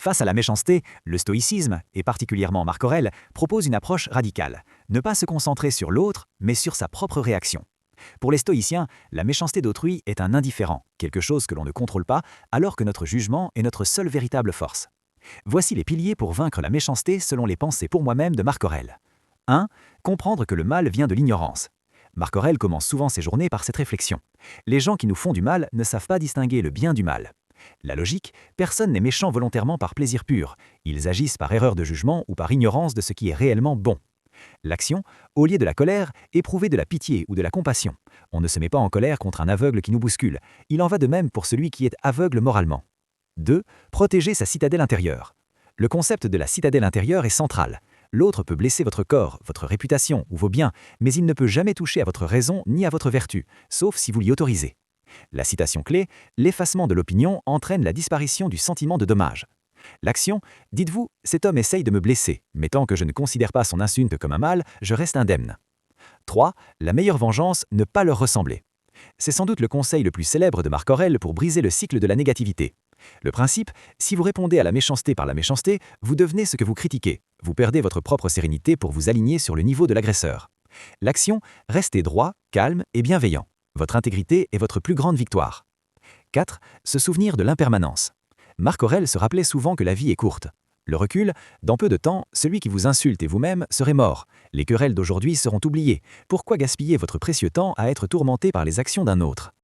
Face à la méchanceté, le stoïcisme, et particulièrement Marc Aurèle, propose une approche radicale. Ne pas se concentrer sur l'autre, mais sur sa propre réaction. Pour les stoïciens, la méchanceté d'autrui est un indifférent, quelque chose que l'on ne contrôle pas, alors que notre jugement est notre seule véritable force. Voici les piliers pour vaincre la méchanceté selon les pensées pour moi-même de Marc Aurèle. 1. Comprendre que le mal vient de l'ignorance. Marc Aurèle commence souvent ses journées par cette réflexion. Les gens qui nous font du mal ne savent pas distinguer le bien du mal. La logique, personne n'est méchant volontairement par plaisir pur. Ils agissent par erreur de jugement ou par ignorance de ce qui est réellement bon. L'action, au lieu de la colère, éprouver de la pitié ou de la compassion. On ne se met pas en colère contre un aveugle qui nous bouscule. Il en va de même pour celui qui est aveugle moralement. 2. Protéger sa citadelle intérieure. Le concept de la citadelle intérieure est central. L'autre peut blesser votre corps, votre réputation ou vos biens, mais il ne peut jamais toucher à votre raison ni à votre vertu, sauf si vous l'y autorisez. La citation clé, l'effacement de l'opinion entraîne la disparition du sentiment de dommage. L'action, dites-vous, cet homme essaye de me blesser, mais tant que je ne considère pas son insulte comme un mal, je reste indemne. 3. La meilleure vengeance, ne pas leur ressembler. C'est sans doute le conseil le plus célèbre de Marc Aurèle pour briser le cycle de la négativité. Le principe, si vous répondez à la méchanceté par la méchanceté, vous devenez ce que vous critiquez. Vous perdez votre propre sérénité pour vous aligner sur le niveau de l'agresseur. L'action, restez droit, calme et bienveillant. Votre intégrité est votre plus grande victoire. 4. Se souvenir de l'impermanence. Marc Aurèle se rappelait souvent que la vie est courte. Le recul, dans peu de temps, celui qui vous insulte et vous-même serait mort. Les querelles d'aujourd'hui seront oubliées. Pourquoi gaspiller votre précieux temps à être tourmenté par les actions d'un autre ?